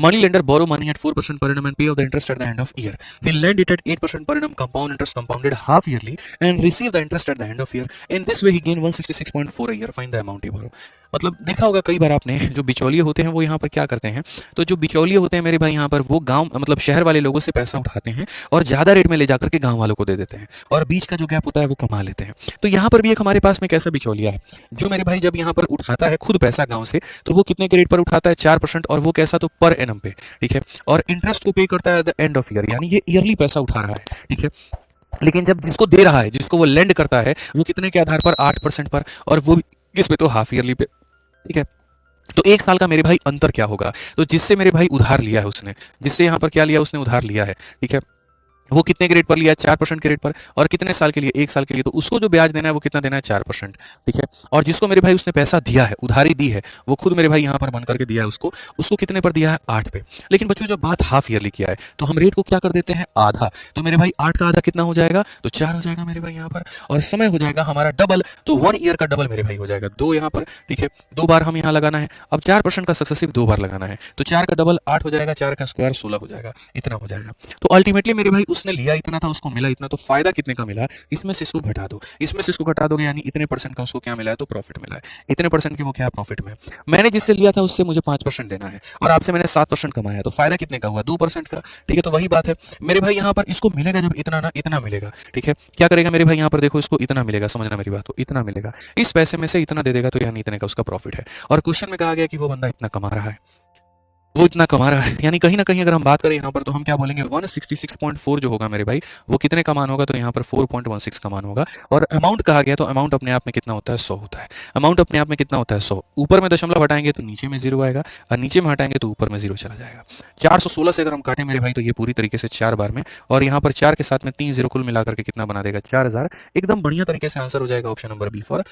money lender borrow money at 4% per annum and pay off the interest at the end of year. He'll lend it at 8% per annum, compound interest compounded half yearly, and receive the interest at the end of year. In this way he gain 166.4 a year. Find the amount he borrow. मतलब देखा होगा कई बार आपने, जो बिचौलिए होते हैं वो यहाँ पर क्या करते हैं, तो जो बिचौलिए होते हैं मेरे भाई यहाँ पर वो गांव मतलब शहर वाले लोगों से पैसा उठाते हैं और ज़्यादा रेट में ले जाकर के गांव वालों को दे देते हैं और बीच का जो गैप होता है वो कमा लेते हैं। तो यहाँ पर भी एक हमारे पास में कैसा बिचौलिया है जो मेरे भाई जब यहाँ पर उठाता है खुद पैसा गाँव से, तो वो कितने के रेट पर उठाता है 4%, और वो कैसा, तो पर एनम पे, ठीक है, और इंटरेस्ट को पे करता है at the end of year, यानी ये ईयरली पैसा उठा रहा है, ठीक है। लेकिन जब जिसको दे रहा है, जिसको वो लेंड करता है, वो कितने के आधार पर, 8% पर, और वो किस पे, तो हाफ ईयरली पे, ठीक है। तो एक साल का मेरे भाई अंतर क्या होगा, तो जिससे मेरे भाई उधार लिया है उसने, जिससे यहाँ पर क्या लिया, उसने उधार लिया है, ठीक है, वो कितने के रेट पर लिया है, 4% के रेट पर, और कितने साल के लिए, एक साल के लिए, तो उसको जो ब्याज देना है वो कितना देना है, 4%, ठीक है। और जिसको मेरे भाई उसने पैसा दिया है, उधारी दी है, वो खुद मेरे भाई यहाँ पर बन करके दिया है उसको, उसको कितने पर दिया है, 8 पे। लेकिन बच्चों जब बात हाफ ईयरली किया है तो हम रेट को क्या कर देते हैं, आधा, तो मेरे भाई 8 का आधा कितना हो जाएगा, तो 4 हो जाएगा मेरे भाई यहाँ पर, और समय हो जाएगा हमारा डबल, तो 1 ईयर का डबल मेरे भाई हो जाएगा 2 यहाँ पर, ठीक है, 2 बार हम यहाँ लगाना है। अब 4% का सक्सेसिव 2 बार लगाना है, तो 4 का डबल 8 हो जाएगा, 4 का स्क्वायर 16 हो जाएगा, इतना हो जाएगा। तो अल्टीमेटली मेरे भाई उसने लिया इतना था, उसको मिला इतना, तो फायदा कितने का मिला, इसमें से इसको घटा दो, इसमें से इसको घटा दोगे, यानी इतने परसेंट का उसको क्या मिला है, तो प्रॉफिट मिला है, इतने परसेंट के वो क्या प्रॉफिट में। मैंने जिससे लिया था उससे मुझे 5% देना है, और आपसे मैंने 7% कमाया, तो फायदा कितने का हुआ, 2% का, ठीक है। तो वही बात है मेरे भाई, यहाँ पर इसको मिलेगा जब इतना ना, इतना मिलेगा, ठीक है, क्या करेगा मेरे भाई यहाँ पर, देखो इसको इतना मिलेगा, समझना मेरी बात, तो इतना मिलेगा, इस पैसे में से इतना दे देगा, तो यानी इतने का उसका प्रॉफिट है। और क्वेश्चन में कहा गया कि वो बंदा इतना कमा रहा है, वो इतना कमा रहा है, यानी कहीं ना कहीं अगर हम बात करें यहाँ पर, तो हम क्या बोलेंगे, 166.4 जो होगा मेरे भाई, वो कितने का मान होगा, तो यहाँ पर 4.16 का मान होगा। और अमाउंट कहा गया, तो अमाउंट अपने आप में कितना होता है, 100 होता है। अमाउंट अपने आप में कितना होता है, 100, ऊपर में दशमलव हटाएंगे तो नीचे में 0 आएगा, और नीचे में हटाएंगे तो ऊपर में 0 चला जाएगा। 416 से अगर हम काटें मेरे भाई, तो ये पूरी तरीके से 4 बार में, और यहाँ पर 4 के साथ में 3 0 कुल मिलाकर के कितना बना देगा, 4000। एकदम बढ़िया तरीके से आंसर हो जाएगा ऑप्शन नंबर बी फॉर,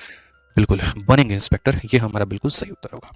बिल्कुल बनेंगे इंस्पेक्टर, ये हमारा बिल्कुल सही उत्तर होगा।